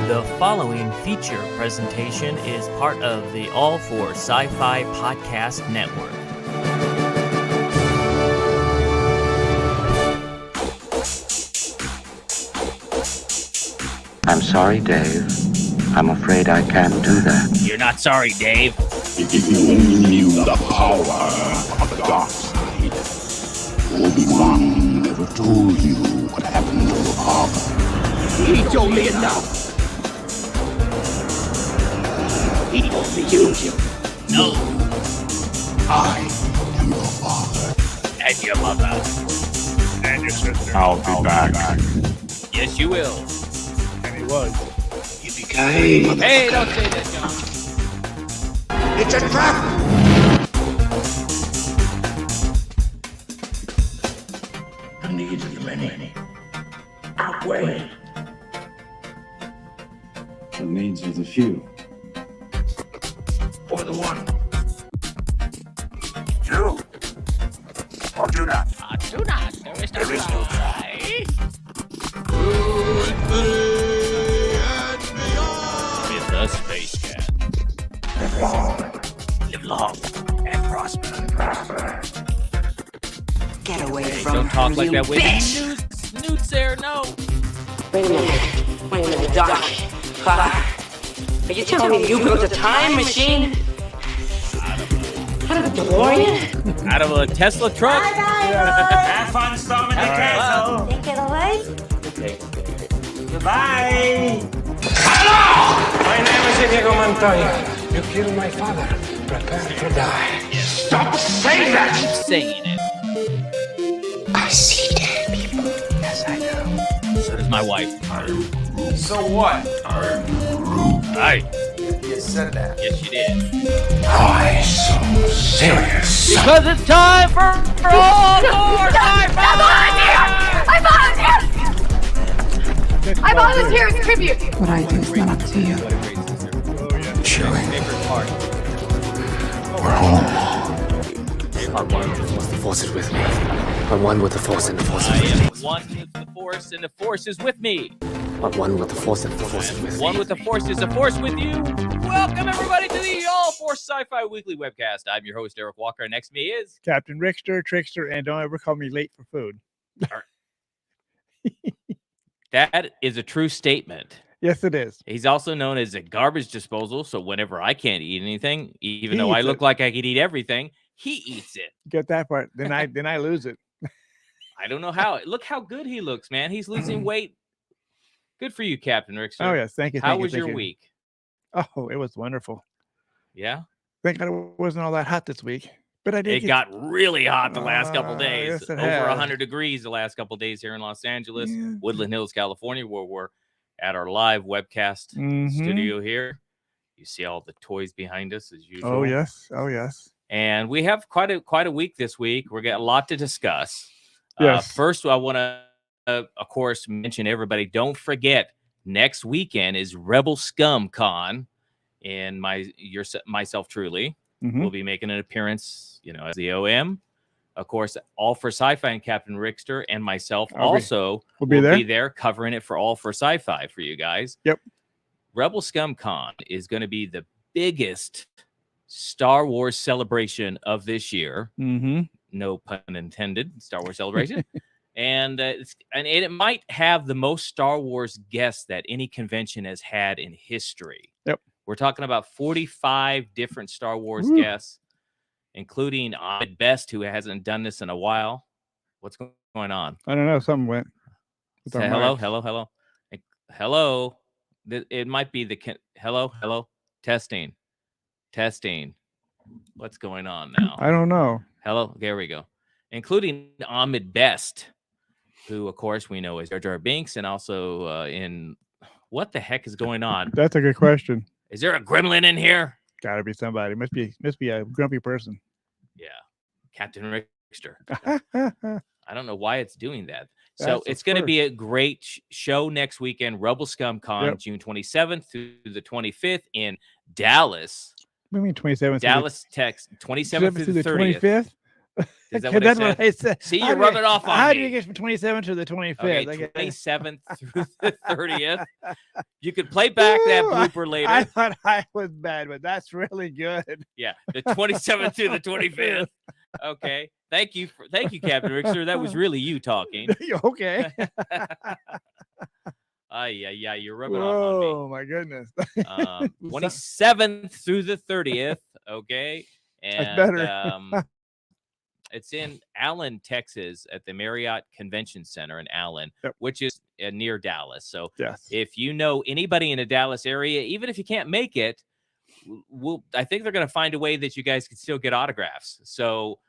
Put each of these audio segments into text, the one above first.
The following feature presentation is part of the All for Sci-Fi Podcast Network. I'm sorry, Dave. I'm afraid I can't do that. You're not sorry, Dave. If you only knew the power of the dark side, Obi-Wan never told you what happened to the harbor. He told me enough. He told me you. No. I am your father. And your mother. And your sister. I'll be back. Yes, you will. And he was. Yippee-ki-yay, Hey, don't say that, John. It's a trap! The needs of the many outweigh The needs of the few. for the one. You? Or do not? Do not. There is no try. With the Space Cat. Live long and prosper. Get away Hey, from don't her, talk like you that with bitch! Newt's there, no. Wait a minute, Doc. Are you telling me you built a time machine? Out of a DeLorean? Out of a Tesla truck. Have fun storming the castle. Take it away. Goodbye. My name is Inigo Montoya. You killed my father. Prepare to die. Stop saying that! Keep saying it. I see dead people. Yes, I do. So does my wife. So what? Hi. You said that. Yes, you did. Why so serious? Because it's time for all for I volunteer as tribute. What I do is not up to you. Chewing. Favorite part. We're home. I'm one with the force is with me. I'm one with the force and the force I is with me. am one with the Force, and the Force is with me. I'm one with the force and the force is with me. One with the Force is the Force with you. Welcome, everybody, to the All for Sci-Fi Weekly Webcast. I'm your host, Eric Walker. Next to me is... Captain Rickster, Trickster, and don't ever call me late for food. That is a true statement. Yes, it is. He's also known as a garbage disposal, so whenever I can't eat anything, even He though I eats look it. like I could eat everything, he eats it. Get that part. Then I lose it. I don't know how. Look how good he looks, man. He's losing weight. Good for you, Captain Rickster. Oh yes, thank you. How Thank was you, your thank you. week? Oh, it was wonderful. Yeah? Thank God it wasn't all that hot this week, but I did. It got really hot the last couple days. yes, it Over has. 100 degrees the last couple days here in Los Angeles, Yeah. Woodland Hills, California, where we're at our live webcast Mhm. studio here. You see all the toys behind us as usual. Oh yes. Oh yes. And we have quite a week this week. We're got a lot to discuss. Yes. First, I want to, of course, mention everybody. Don't forget, next weekend is Rebel Scum Con, and myself truly Mhm. will be making an appearance. As the OM, of course, All for Sci-Fi and Captain Rickster and myself We'll be will there. be there covering it for All for Sci-Fi for you guys. Yep. Rebel Scum Con is going to be the biggest Star Wars celebration of this year. Mm-hmm. No pun intended. Star Wars celebration. And it might have the most Star Wars guests that any convention has had in history. Yep. We're talking about 45 different Star Wars Woo. guests, including Ahmed Best, who hasn't done this in a while. What's going on? I don't know. Something went. with Say our hello, mics. hello. It might be hello. Testing. What's going on now? I don't know. Hello, there we go. Including Ahmed Best, who, of course, we know is Jar Jar Binks, and also in what the heck is going on? That's a good question. Is there a gremlin in here? Gotta be somebody. Must be a grumpy person. Yeah, Captain Rickster. I don't know why it's doing that. So That's it's of going to be course. a great show next weekend. Rebel Scum Con, Yep. June 27th through the 25th in Dallas. What do you mean 27th? Dallas, Texas, 27th through the 30th. 25th? Is that what I That's said? what I said. See, How you're do rubbing off on How me. do you get from 27th to the 25th? Okay, 27th through the 30th. You could play back that blooper later. I thought I was bad, but that's really good. Yeah, the 27th through the 25th. Okay, thank you, Captain Richter. That was really you talking. Okay. Yeah, you're rubbing off on me. Oh my goodness. 27th through the 30th. Okay, and better. it's in Allen, Texas, at the Marriott Convention Center in Allen, Yep. which is near Dallas. So Yes. if you know anybody in the Dallas area, even if you can't make it, I think they're going to find a way that you guys can still get autographs. So,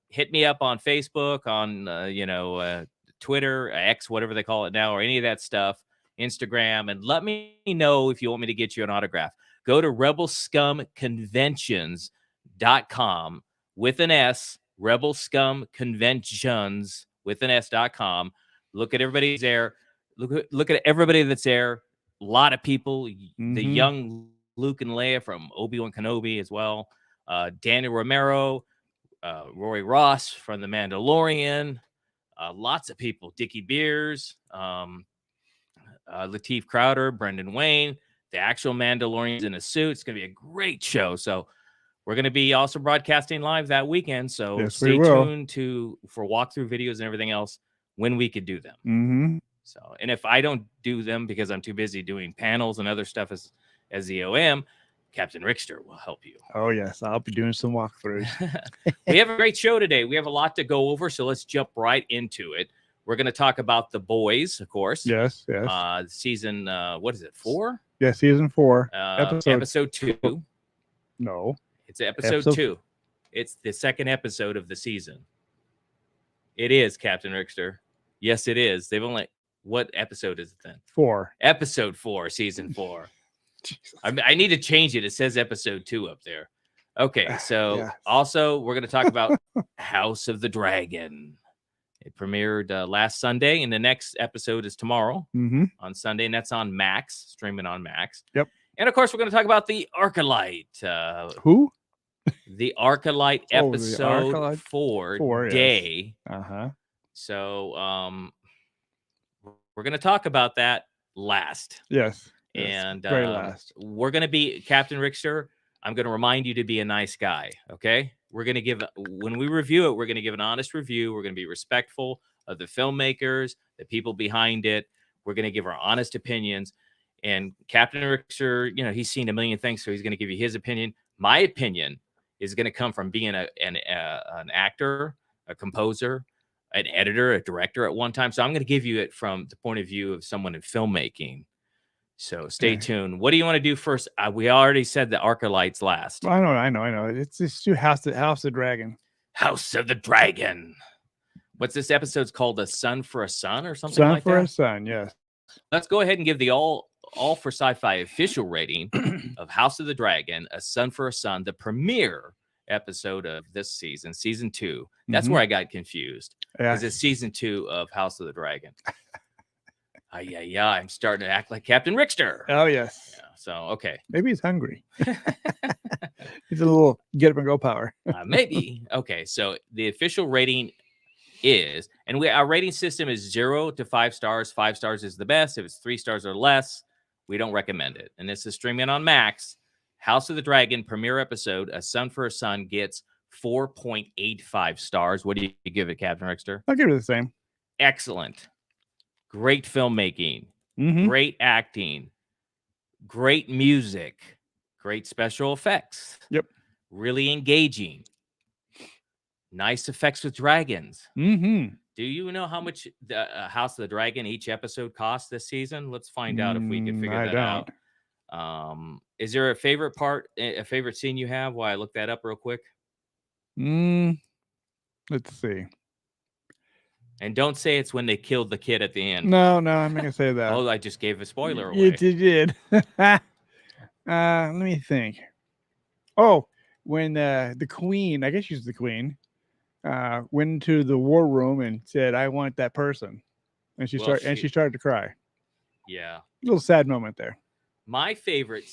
hit me up on Facebook, on, Twitter, X, whatever they call it now, or any of that stuff, Instagram, and let me know if you want me to get you an autograph. Go to rebelscumconventions.com with an S, rebelscumconventions with an S.com. Look at everybody's there. Look at everybody that's there. A lot of people, the young Luke and Leia from Obi-Wan Kenobi as well. Daniel Romero, Roy Ross from The Mandalorian. Lots of people. Dickie Beers, Lateef Crowder, Brendan Wayne, the actual Mandalorians in a suit. It's going to be a great show. So we're going to be also broadcasting live that weekend. So Yes, stay we will. tuned for walkthrough videos and everything else when we could do them. Mm-hmm. So, and if I don't do them because I'm too busy doing panels and other stuff as the OM, Captain Richter will help you. Oh yes, I'll be doing some walkthroughs. We have a great show today. We have a lot to go over, so let's jump right into it. We're going to talk about The Boys, of course. Yes. Season, what is it, 4? Yeah, season 4. Episode 2. No. It's episode 2. It's the second episode of the season. It is, Captain Richter. Yes, it is. What episode is it then? 4. Episode 4, season 4. I need to change it. It says episode 2 up there. Okay, so Yes. Also we're going to talk about House of the Dragon. It premiered last Sunday, and the next episode is tomorrow on Sunday, and that's on Max, streaming on Max. Yep. And of course, we're going to talk about the Acolyte. Who? The Acolyte Oh, the episode Acolyte 4 yes. day. Uh-huh. So we're going to talk about that last. Yes. And very last. We're going to be, Captain Richter, I'm going to remind you to be a nice guy, okay? We're going to give, when we review it, we're going to give an honest review. We're going to be respectful of the filmmakers, the people behind it. We're going to give our honest opinions. And Captain Richter, he's seen a million things, so he's going to give you his opinion. My opinion is going to come from being an actor, a composer, an editor, a director at one time. So I'm going to give you it from the point of view of someone in filmmaking. So stay tuned. What do you want to do first? We already said the Acolyte's last. I know. It's House of Dragon. House of the Dragon. What's this episode's called? A Son for a Son or something Son like that? for a Son, yes. Let's go ahead and give the all for sci-fi official rating of House of the Dragon, A Son for a Son, the premiere episode of this season, season 2. That's where I got confused. Because it's season 2 of House of the Dragon. Yeah, I'm starting to act like Captain Richter. Oh, yes. Yeah, so, okay. Maybe he's hungry. He's a little get up and go power. Maybe. Okay, so the official rating is, and our rating system is 0 to 5 stars. 5 stars is the best. If it's 3 stars or less, we don't recommend it. And this is streaming on Max. House of the Dragon premiere episode, A Son for a Son, gets 4.85 stars. What do you give it, Captain Richter? I'll give it the same. Excellent. Great filmmaking, great acting, great music, great special effects. Yep. Really engaging. Nice effects with dragons. Mm-hmm. Do you know how much the House of the Dragon each episode costs this season? Let's find out if we can figure that out. Is there a favorite part, a favorite scene you have while I look that up real quick? Let's see. And don't say it's when they killed the kid at the end. No, I'm not going to say that. Oh, I just gave a spoiler away. You did. Let me think. Oh, when the queen, I guess she's the queen, went into the war room and said, "I want that person," and she started to cry. Yeah. A little sad moment there. My favorite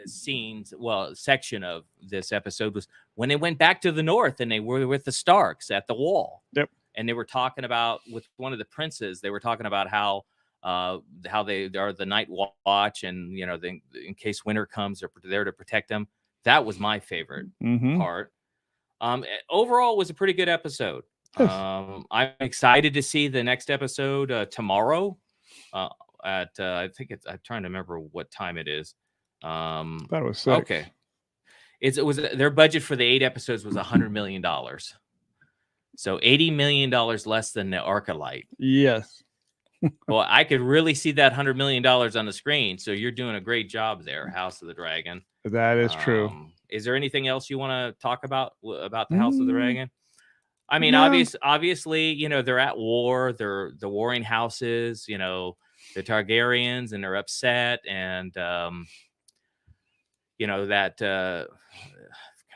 scenes, well, section of this episode was when they went back to the north and they were with the Starks at the wall. Yep. And they were talking about with one of the princes. They were talking about how they are the night watch, and in case winter comes, they're there to protect them. That was my favorite part. Overall, it was a pretty good episode. Yes. I'm excited to see the next episode tomorrow. At I think I'm trying to remember what time it is. Thought it was 6. Okay. It was their budget for the 8 episodes was $100 million. So $80 million less than the Acolyte. Yes. Well, I could really see that $100 million on the screen. So you're doing a great job there, House of the Dragon. That is true. Is there anything else you want to talk about the House of the Dragon? I mean, No. obviously, they're at war. They're the warring houses, the Targaryens, and they're upset. And, that I'm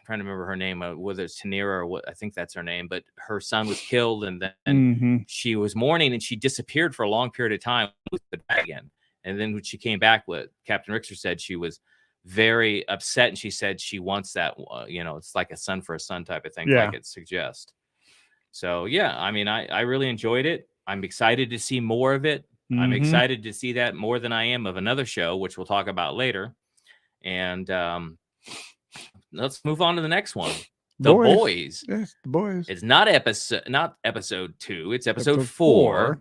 trying to remember her name, whether it's Tanira or what, I think that's her name, but her son was killed, and then she was mourning, and she disappeared for a long period of time with the dragon. And then when she came back, what Captain Richter said, she was very upset, and she said she wants that, it's like a son for a son type of thing, like it suggests. So, yeah, I mean, I really enjoyed it. I'm excited to see more of it. I'm excited to see that more than I am of another show, which we'll talk about later. And let's move on to the next one. The Boys. Yes, The Boys. It's not episode 2. It's episode 4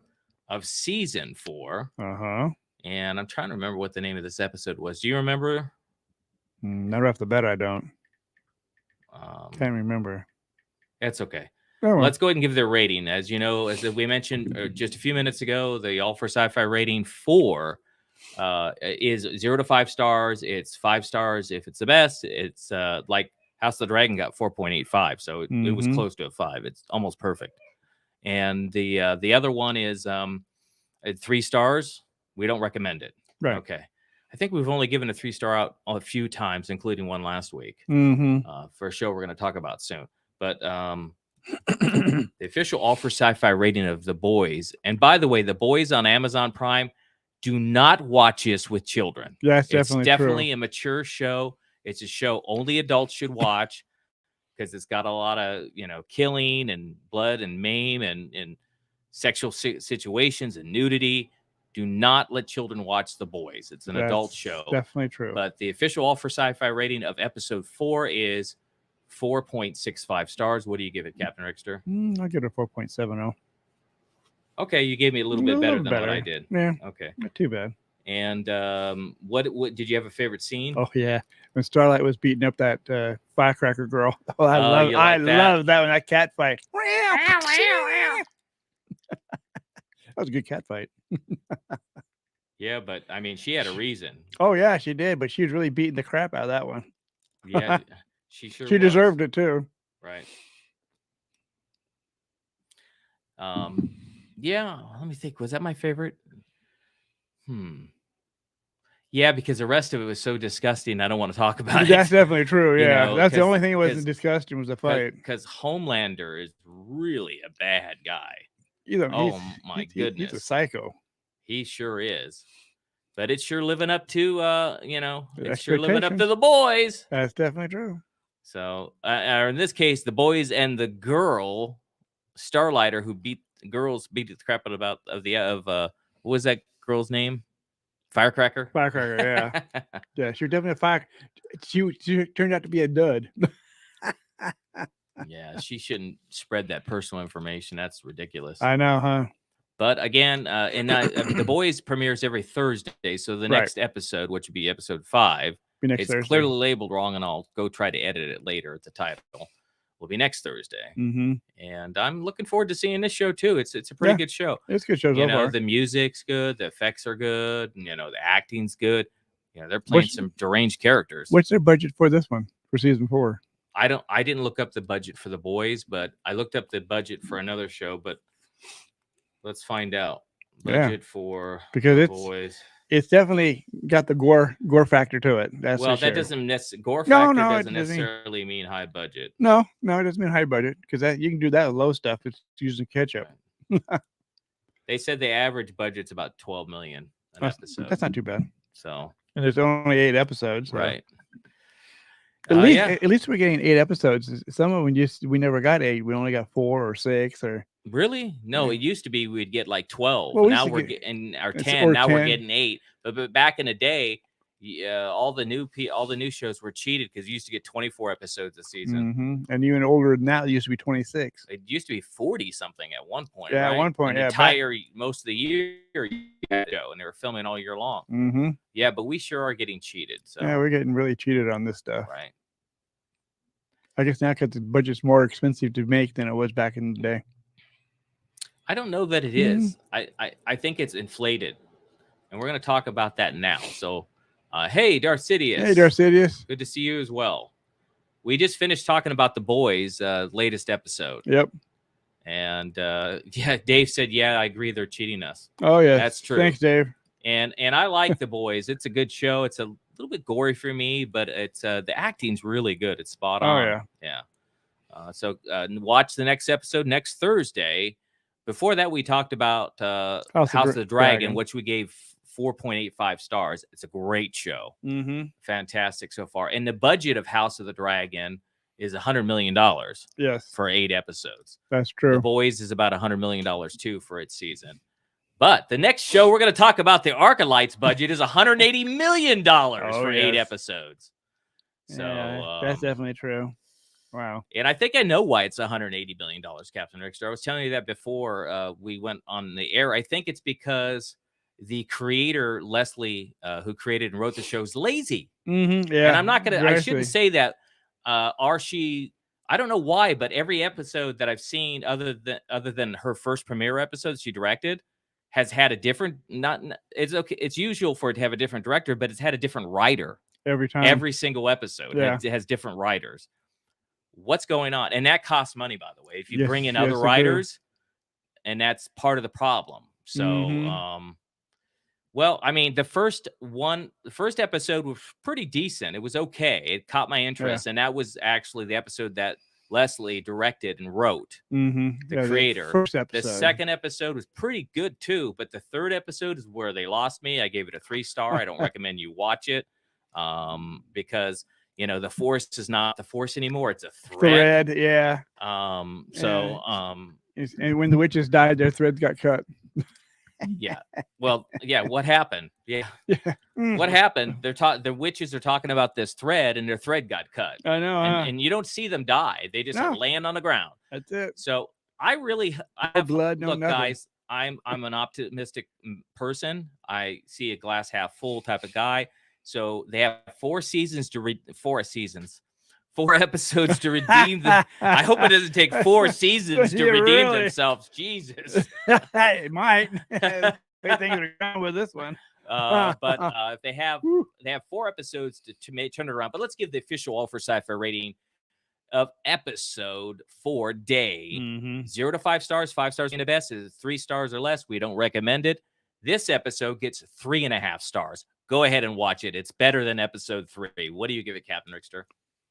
of season 4. Uh-huh. And I'm trying to remember what the name of this episode was. Do you remember? Not off the bat, I don't. Can't remember. It's okay. Oh, well. Let's go ahead and give their rating. As you know, as we mentioned just a few minutes ago, the All for Sci-Fi rating 4 is 0 to 5 stars. It's 5 stars if it's the best. It's like House of the Dragon got 4.85, so it was close to a 5. It's almost perfect. And the other one is 3 stars. We don't recommend it. Right. Okay. I think we've only given a 3-star out a few times, including one last week for a show we're going to talk about soon. But the official All for Sci-Fi rating of The Boys, and by the way, The Boys on Amazon Prime, do not watch this with children. Yeah, it's definitely true. a mature show. It's a show only adults should watch because it's got a lot of killing and blood and maim and sexual situations and nudity. Do not let children watch The Boys. It's an adult show. Definitely true. But the official All for Sci-Fi rating of episode 4 is 4.65 stars. What do you give it, Captain Rickster? I'll give it a 4.70. Okay, you gave me a little bit better than what I did. Yeah. Okay. Not too bad. And what did you have a favorite scene? Oh yeah, when Starlight was beating up that firecracker girl. Oh, I love that one. That cat fight. That was a good cat fight. Yeah, but I mean, she had a reason. Oh yeah, she did, but she was really beating the crap out of that one. Yeah, she sure. She deserved it too. Right. Yeah. Let me think. Was that my favorite? Yeah, because the rest of it was so disgusting. I don't want to talk about it. That's definitely true. Yeah, that's the only thing that wasn't 'cause- disgusting was the fight. Because Homelander is really a bad guy. Oh my goodness, he's a psycho. He sure is. But it's sure living up to it's sure living up to Expectations. The Boys. That's definitely true. So, or in this case, The Boys and the girl Starlighter who beat the crap out of what was that girl's name? Firecracker. Firecracker, yeah. Yeah, she was definitely a fire. She turned out to be a dud. Yeah, she shouldn't spread that personal information. That's ridiculous. I know, huh? But again, The Boys premieres every Thursday, so the next episode, which would be episode 5, Next it's Thursday. clearly labeled wrong, and I'll go try to edit it later at the title. Will be next Thursday, and I'm looking forward to seeing this show too. It's a pretty good show. It's a good show so far. The music's good, the effects are good, and, the acting's good. They're playing some deranged characters. What's their budget for this one for season 4? I didn't look up the budget for The Boys, but I looked up the budget for another show. But let's find out budget for because The Boys. It's definitely got the gore factor to it. That's well, for sure. that doesn't necessarily gore factor No, doesn't it doesn't. necessarily mean high budget. No, it doesn't mean high budget because you can do that with low stuff. It's using ketchup. They said the average budget's about $12 million an episode. That's not too bad. So And there's only 8 episodes. So. Right. At least, Yeah. at least we're getting 8 episodes. Some of them we never got 8. We only got 4 or 6 or. Really? No, Yeah. it used to be we'd get like 12. Well, we Now used to we're get- getting our it's 10. or Now we're 10. getting 8. But back in the day, all the new shows were cheated because you used to get 24 episodes a season. And even older than that, it used to be 26. It used to be 40 something at one point. Yeah, at right? one point, An yeah, entire most of the year you had to go, and they were filming all year long. Mm-hmm. Yeah, but we sure are getting cheated. So Yeah, we're getting really cheated on this stuff. right. I guess now because the budget's more expensive to make than it was back in the day. I don't know that it is. I think it's inflated, and we're going to talk about that now. So, hey, Darcidius. Hey, Darcidius. Good to see you as well. We just finished talking about The Boys' latest episode. Yep. And yeah, Dave said, yeah, I agree. They're cheating us. Oh, yeah. That's true. Thanks, Dave. And I like The Boys. It's a good show. It's a little bit gory for me, but it's the acting's really good. It's spot on. Oh, yeah. Yeah. So watch the next episode next Thursday. Before that, we talked about House of the Dragon, which we gave 4.85 stars. It's a great show. Mm-hmm. Fantastic so far. And the budget of House of the Dragon is $100 million. Yes. For 8 episodes. That's true. The Boys is about $100 million too for its season. But the next show we're going to talk about, the Acolyte's budget is $180 million for 8 episodes. So yeah, that's definitely true. Wow. And I think I know why it's $180 million, Captain Rickster. I was telling you that before we went on the air. I think it's because the creator, Leslie, who created and wrote the show, is lazy. Mm-hmm. Yeah. And I'm not going to, I shouldn't say that. I don't know why, but every episode that I've seen other than her first premiere episode she directed has had a different, it's okay. It's usual for it to have a different director, but it's had a different writer every time. Every single episode. Yeah. It has different writers. What's going on? And that costs money, by the way, if you bring in other yes, writers, and that's part of the problem. So, well, I mean, the first episode was pretty decent. It was okay. It caught my interest. And that was actually the episode that Leslie directed and wrote, the creator. The first episode. The second episode was pretty good too, but the third episode is where they lost me. I gave it a 3-star. I don't recommend you watch it because, you know, the Force is not the Force anymore. It's a thread. Yeah. And when the witches died, their threads got cut. Yeah. Well, yeah. What happened? Yeah. What happened? The witches are talking about this thread, and their thread got cut. I know. And you don't see them die. They just land on the ground. That's it. So I have blood, no look, nothing. guys. I'm an optimistic person. I see a glass half full type of guy. So they have 4 episodes to redeem them. I hope it doesn't take 4 seasons to redeem themselves. Jesus. It might. They think we're going with this one. But if they have 4 episodes to turn it around. But let's give the official All for Sci-Fi rating of episode 4 day. 0 to 5 stars. 5 stars being the best. Is 3 stars or less, we don't recommend it. This episode gets 3.5 stars. Go ahead and watch it. It's better than episode 3. What do you give it, Captain Rickster?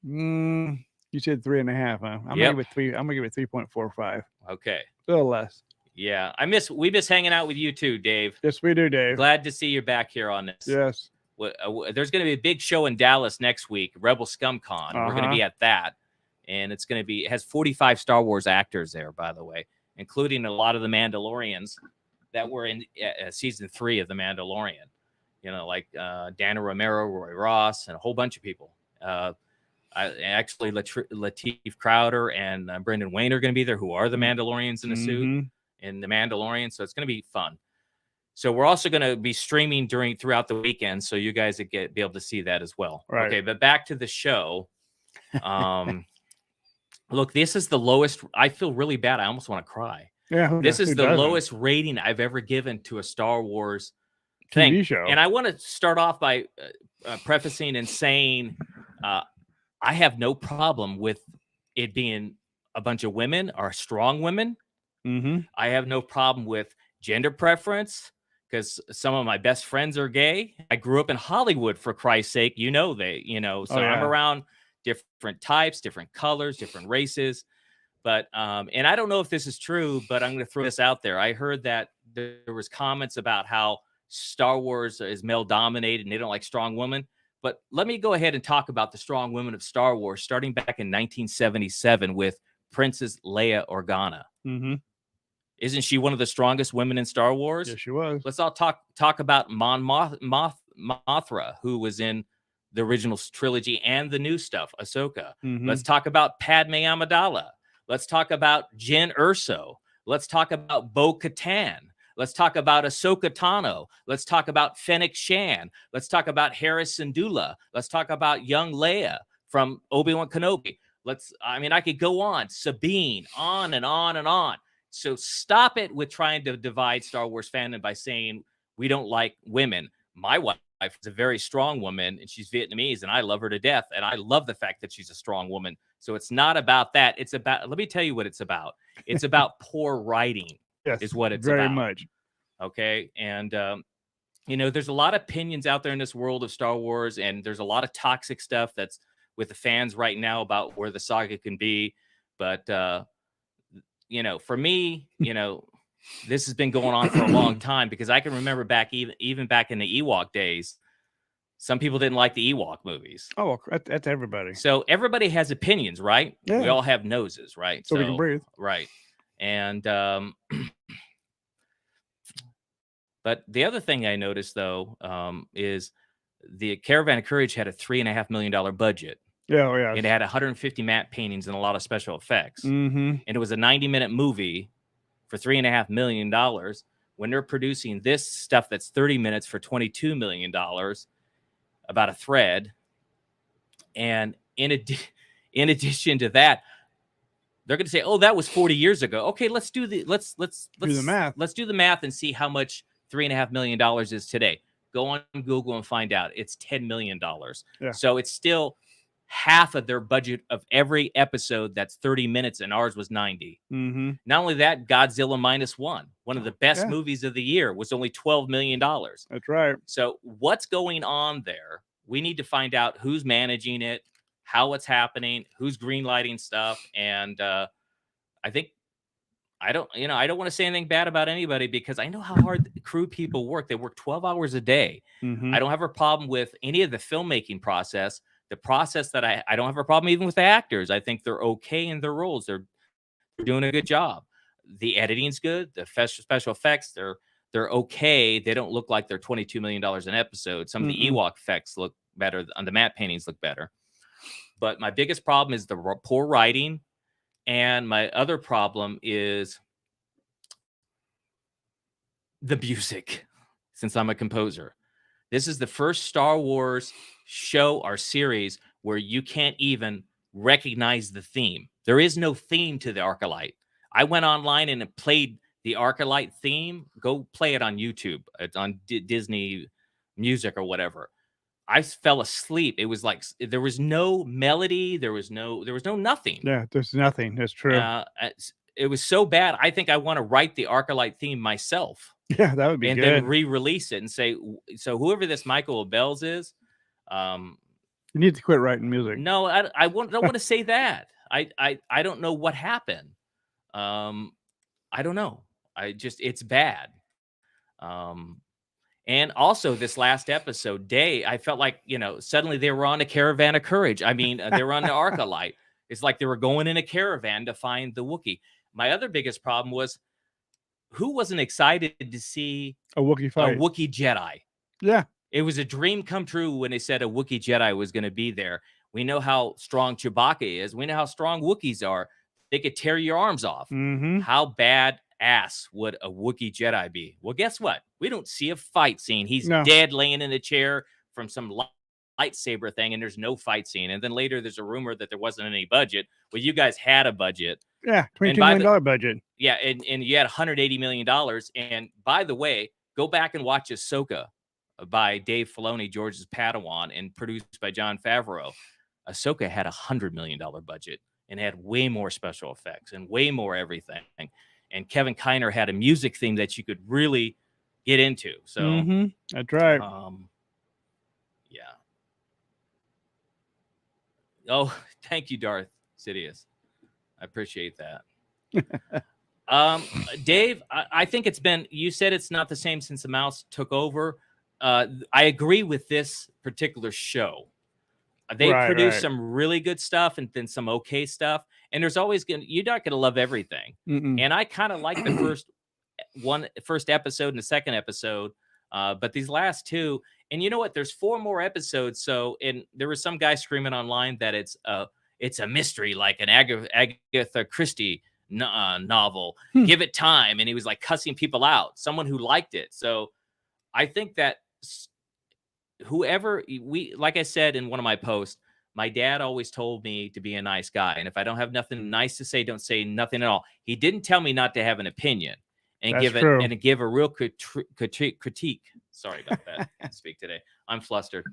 You said 3.5, huh? I'm gonna give it 3. I'm gonna give it 3.45. Okay. A little less. Yeah, we miss hanging out with you too, Dave. Yes, we do, Dave. Glad to see you back here on this. Yes. There's going to be a big show in Dallas next week, Rebel Scum Con. We're going to be at that, and it has 45 Star Wars actors there, by the way, including a lot of the Mandalorians that were in season 3 of The Mandalorian. You know, like Dana Romero, Roy Ross, and a whole bunch of people. Actually, Lateef Crowder and Brendan Wayne are going to be there, who are the Mandalorians in a suit in The Mandalorian. So it's going to be fun. So we're also going to be streaming throughout the weekend, so you guys will be able to see that as well. Right. Okay, but back to the show. Look, this is the lowest. I feel really bad. I almost want to cry. Yeah. This is the lowest rating I've ever given to a Star Wars TV show. And I want to start off by prefacing and saying I have no problem with it being a bunch of women or strong women. I have no problem with gender preference because some of my best friends are gay. I grew up in Hollywood, for Christ's sake. So I'm around different types, different colors, different races. But and I don't know if this is true, but I'm going to throw this out there. I heard that there was comments about how Star Wars is male dominated and they don't like strong women. But let me go ahead and talk about the strong women of Star Wars, starting back in 1977 with Princess Leia Organa. Mm-hmm. Isn't she one of the strongest women in Star Wars? Yes, she was. Let's all talk about Mothra, who was in the original trilogy and the new stuff, Ahsoka. Mm-hmm. Let's talk about Padme Amidala. Let's talk about Jyn Erso. Let's talk about Bo-Katan. Let's talk about Ahsoka Tano. Let's talk about Fennec Shan. Let's talk about Hera Syndulla. Let's talk about young Leia from Obi-Wan Kenobi. I could go on. Sabine, on and on and on. So stop it with trying to divide Star Wars fandom by saying we don't like women. My wife is a very strong woman, and she's Vietnamese, and I love her to death. And I love the fact that she's a strong woman. So it's not about that. It's about, let me tell you what it's about. It's about poor writing. Yes, is what it's very about. much. Okay. And, there's a lot of opinions out there in this world of Star Wars, and there's a lot of toxic stuff that's with the fans right now about where the saga can be. But, for me, this has been going on for a long time, because I can remember back, even back in the Ewok days, some people didn't like the Ewok movies. Oh, that's everybody. So everybody has opinions, right? Yeah. We all have noses, right? So we can breathe. Right. And, but the other thing I noticed, though, is the Caravan of Courage had a $3.5 million budget. Yeah, oh, yeah. It had 150 matte paintings and a lot of special effects. Mm-hmm. And it was a 90-minute movie for $3.5 million. When they're producing this stuff that's 30 minutes for $22 million about a thread. And in addition to that, they're going to say, "Oh, that was 40 years ago." Okay, let's do the math. Let's do the math and see how much $3.5 million is today. Go on Google and find out. It's $10 million. Yeah. So it's still half of their budget of every episode that's 30 minutes, and ours was 90. Mm-hmm. Not only that, Godzilla -1, one of the best movies of the year, was only $12 million. That's right. So what's going on there? We need to find out who's managing it, how it's happening, who's greenlighting stuff. And I don't want to say anything bad about anybody, because I know how hard the crew people work. They work 12 hours a day. Mm-hmm. I don't have a problem with any of the filmmaking process. The process that I don't have a problem even with the actors. I think they're okay in their roles. They're doing a good job. The editing's good. The special effects, they're okay. They don't look like they're $22 million an episode. Some of the Ewok effects look better. On the matte paintings look better. But my biggest problem is the poor writing. And my other problem is the music, since I'm a composer. This is the first Star Wars show or series where you can't even recognize the theme. There is no theme to the Acolyte. I went online and it played the Acolyte theme. Go play it on YouTube. It's on Disney Music or whatever. I fell asleep. It was like there was no melody. There was no nothing. Yeah, there's nothing. That's true. It was so bad. I think I want to write the Acolyte theme myself. Yeah, that would be good. And then re-release it and say, so whoever this Michael Bells is, you need to quit writing music. No, I don't want to say that. I don't know what happened. I don't know. It's bad. And also this last episode, I felt like, suddenly they were on a Caravan of Courage. I mean, they were on the Acolyte. It's like they were going in a caravan to find the Wookiee. My other biggest problem was, who wasn't excited to see a Wookiee fight? A Wookiee Jedi. Yeah. It was a dream come true when they said a Wookiee Jedi was going to be there. We know how strong Chewbacca is. We know how strong Wookiees are. They could tear your arms off. Mm-hmm. How bad ass would a Wookiee Jedi be? Well, guess what? We don't see a fight scene. He's dead laying in a chair from some lightsaber thing, and there's no fight scene. And then later there's a rumor that there wasn't any budget. Well, you guys had a budget. Yeah, $22 million budget. Yeah, and you had $180 million. And by the way, go back and watch Ahsoka by Dave Filoni, George's Padawan, and produced by Jon Favreau. Ahsoka had $100 million budget and had way more special effects and way more everything. And Kevin Kiner had a music theme that you could really get into. So that's right. Yeah. Oh, thank you, Darth Sidious. I appreciate that. Dave, I think it's been. You said it's not the same since the mouse took over. I agree with this particular show. They produce Right. some really good stuff and then some okay stuff. And there's always you're not gonna love everything. Mm-mm. And I kind of like the first episode and the second episode, but these last two. And you know what? There's 4 more episodes. So, and there was some guy screaming online that it's a mystery like an Agatha Christie novel. Hmm. Give it time, and he was like cussing people out. Someone who liked it. So, I think that whoever like I said in one of my posts, my dad always told me to be a nice guy, and if I don't have nothing nice to say, don't say nothing at all. He didn't tell me not to have an opinion and That's true. give a real critique. Sorry about that. I can't speak today. I'm flustered.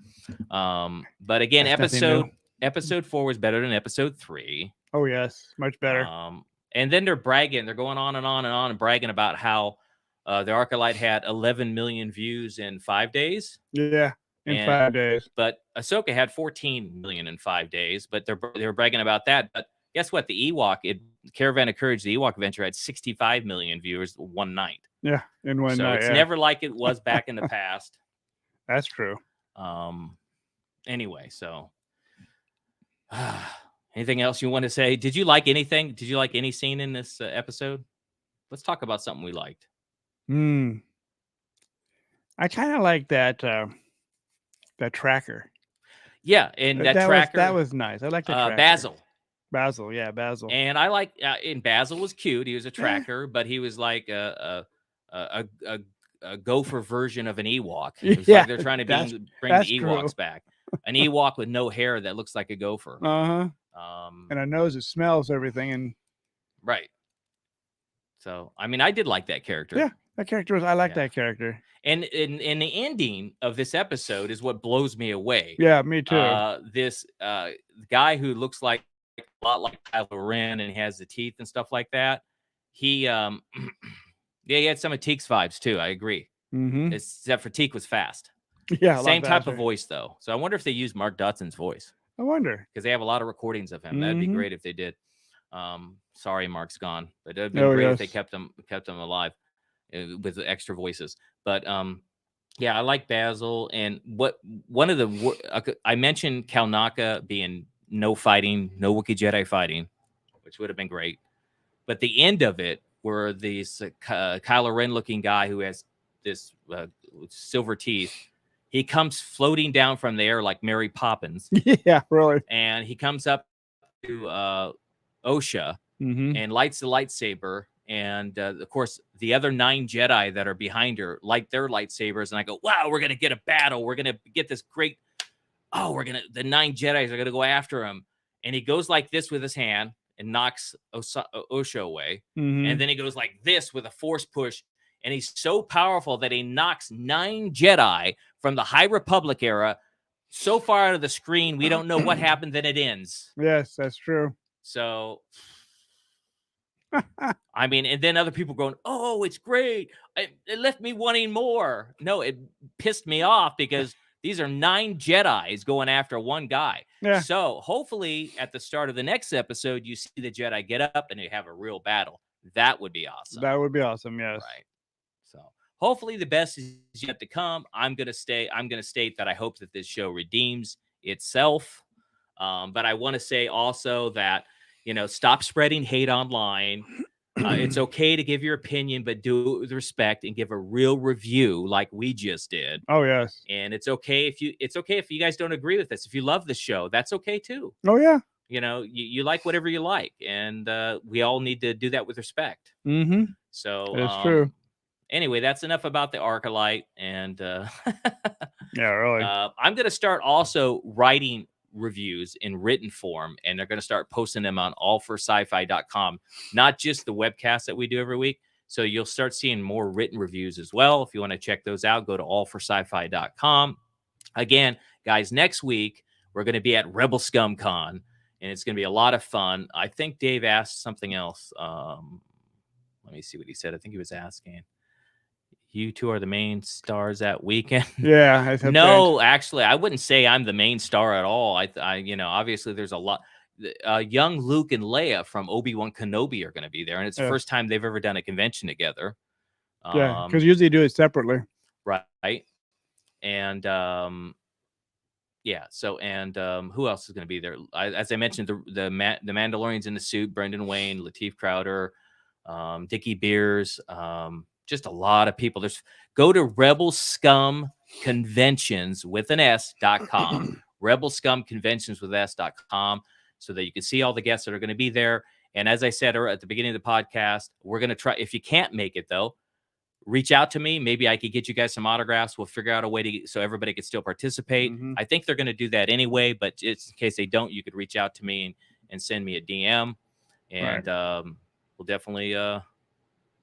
But again, That's nothing new. episode 4 was better than episode 3. Oh yes, much better. And then they're bragging. They're going on and on and on and bragging about how the Acolyte had 11 million views in 5 days. Yeah, in 5 days. But Ahsoka had 14 million in 5 days. But they're bragging about that. But guess what? The Caravan of Courage, the Ewok Adventure, had 65 million viewers one night. Yeah, in one so night. it's yeah. never like it was back in the past. That's true. Anyway, so anything else you want to say? Did you like anything? Did you like any scene in this episode? Let's talk about something we liked. I kind of like that tracker. Yeah, and that tracker that was nice. I like the tracker. Basil. Yeah, Basil. And I like and Basil was cute. He was a tracker, but he was like a gopher version of an Ewok. It was like they're trying to bring the Ewoks back. An Ewok with no hair that looks like a gopher. And a nose that smells everything. And right. So I mean, I did like that character. Yeah, that character was. I like that character. And in the ending of this episode is what blows me away. Yeah, me too. This guy who looks like a lot like Kylo Ren and has the teeth and stuff like that. He yeah, he had some of Teek's vibes too. I agree. Mm-hmm. Except for Teek was fast. Yeah, same type of voice though. So I wonder if they used Mark Dotson's voice. I wonder, because they have a lot of recordings of him. That'd be great if they did. Sorry, Mark's gone, but it'd be great if they kept him alive with the extra voices. But yeah, I like Basil. And I mentioned Kalnaka being no fighting, no Wookiee Jedi fighting, which would have been great. But the end of it, where this Kylo Ren looking guy who has this silver teeth, he comes floating down from the air like Mary Poppins. Yeah, really. And he comes up to Osha and lights the lightsaber. And of course, the other 9 Jedi that are behind her light their lightsabers. And I go, wow, we're going to get a battle. We're going to get this great. Oh, the 9 Jedis are going to go after him. And he goes like this with his hand and knocks Osha away. And then he goes like this with a force push. And he's so powerful that he knocks 9 Jedi from the High Republic era so far out of the screen, we don't know what happened. Then it ends. Yes, that's true. So, I mean, and then other people going, oh, it's great. It left me wanting more. No, it pissed me off because these are 9 Jedis going after one guy. Yeah. So hopefully at the start of the next episode, you see the Jedi get up and they have a real battle. That would be awesome. That would be awesome. Yes. Right. So hopefully the best is yet to come. I'm going to state that I hope that this show redeems itself. But I want to say also that, stop spreading hate online. It's okay to give your opinion, but do it with respect and give a real review like we just did. Oh, yes. And it's okay if you guys don't agree with us. If you love the show, that's okay too. Oh, yeah. You like whatever you like. And we all need to do that with respect. Mm-hmm. So that's true. Anyway, that's enough about the Acolyte. And yeah, really. I'm going to start also writing reviews in written form, and they're going to start posting them on allforsci-fi.com, not just the webcasts that we do every week. So you'll start seeing more written reviews as well. If you want to check those out, go to allforsci-fi.com. Again, guys, next week we're going to be at Rebel Scum Con, and it's going to be a lot of fun. I think Dave asked something else. Let me see what he said. I think he was asking, you two are the main stars that weekend. Yeah. No, actually, I wouldn't say I'm the main star at all. I obviously there's a lot. young Luke and Leia from Obi-Wan Kenobi are going to be there, and it's the Yeah. first time they've ever done a convention together. Yeah, because usually do it separately. Right. And yeah. So who else is going to be there? As I mentioned, the Mandalorian's in the suit. Brendan Wayne, Lateef Crowder, Dickie Beers, just a lot of people. Go to Rebel Scum Conventions with an S.com. Rebel Scum Conventions with S.com, so that you can see all the guests that are going to be there. And as I said at the beginning of the podcast, we're going to try. If you can't make it though, reach out to me. Maybe I could get you guys some autographs. We'll figure out a way so everybody could still participate. Mhm. I think they're going to do that anyway, but just in case they don't, you could reach out to me and send me a DM, and we'll definitely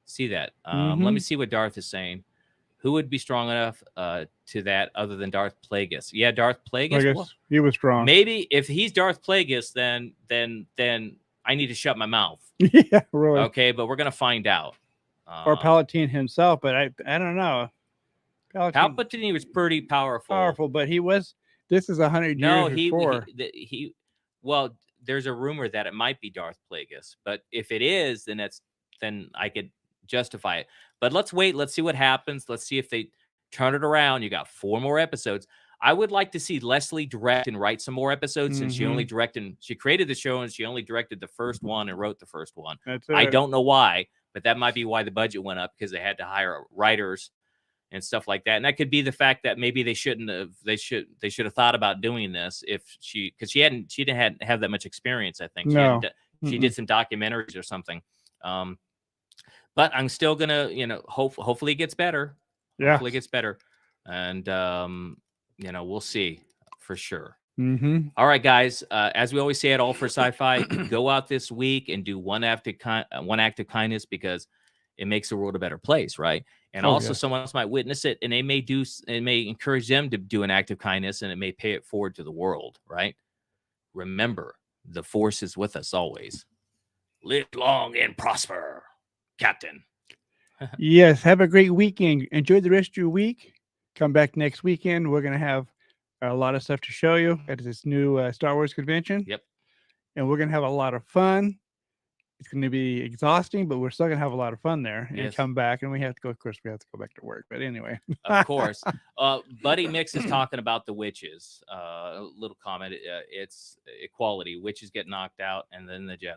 see that. Let me see what Darth is saying. Who would be strong enough to that other than Darth Plagueis? Yeah, Darth Plagueis. Well, he was strong. maybe if he's Darth Plagueis, then I need to shut my mouth. Yeah, really. Okay, but we're gonna find out. Or Palpatine himself, but I don't know. Palpatine was pretty powerful. But he was. This is 100 years before. Well, there's a rumor that it might be Darth Plagueis, but if it is, then I could justify it. But let's wait. Let's see what happens. Let's see if they turn it around. You got 4 more episodes. I would like to see Leslie direct and write some more episodes, since she only she created the show and she only directed the first one and wrote the first one. That's it. I don't know why, but that might be why the budget went up, because they had to hire writers and stuff like that. And that could be the fact that maybe they shouldn't have. They should have thought about doing this because she didn't have that much experience. I think she did some documentaries or something. But I'm still gonna, hopefully it gets better. Yeah. Hopefully it gets better, and we'll see for sure. Mm-hmm. All right, guys. As we always say at All for Sci-Fi, go out this week and do one act of kindness, because it makes the world a better place, right? And also, someone else might witness it, and it may encourage them to do an act of kindness, and it may pay it forward to the world, right? Remember, the Force is with us always. Live long and prosper, Captain. Yes, have a great weekend. Enjoy the rest of your week. Come back next weekend. We're going to have a lot of stuff to show you at this new Star Wars convention. Yep. And we're going to have a lot of fun. It's going to be exhausting, but we're still going to have a lot of fun there. And come back, and we have to go. Of course, we have to go back to work. But anyway. Of course. Buddy Mix is talking about the witches. A little comment. It's equality. Witches get knocked out, and then the Jedi.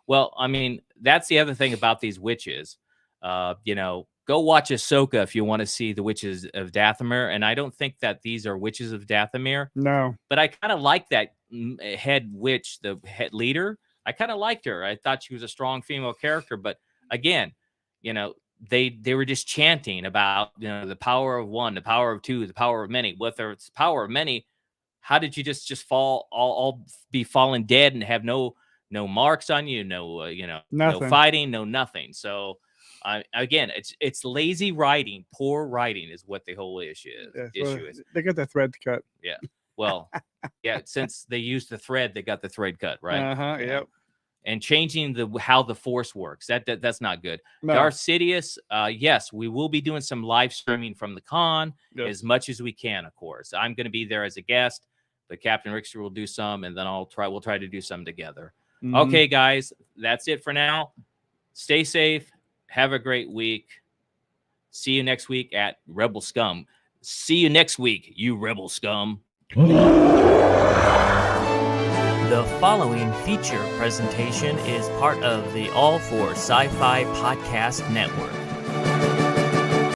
Well, I mean, that's the other thing about these witches. Go watch Ahsoka if you want to see the witches of Dathomir. And I don't think that these are witches of Dathomir. No. But I kind of like that head witch, the head leader. I kind of liked her. I thought she was a strong female character. But again, they were just chanting about, the power of one, the power of two, the power of many. Whether it's the power of many, how did you just fall, all be fallen dead and have no marks on you, no fighting, no nothing. So again, it's lazy writing, poor writing is what the whole issue is. They got the thread cut. Yeah. Well, yeah, since they used the thread, they got the thread cut, right? Yep. And changing how the Force works. That's not good. No. Darth Sidious, yes, we will be doing some live streaming from the con as much as we can, of course. I'm going to be there as a guest, but Captain Rickster will do some, and then we'll try to do some together. Mm-hmm. Okay, guys, that's it for now. Stay safe. Have a great week. See you next week at Rebel Scum. See you next week, you Rebel Scum. The following feature presentation is part of the All for Sci-Fi Podcast Network.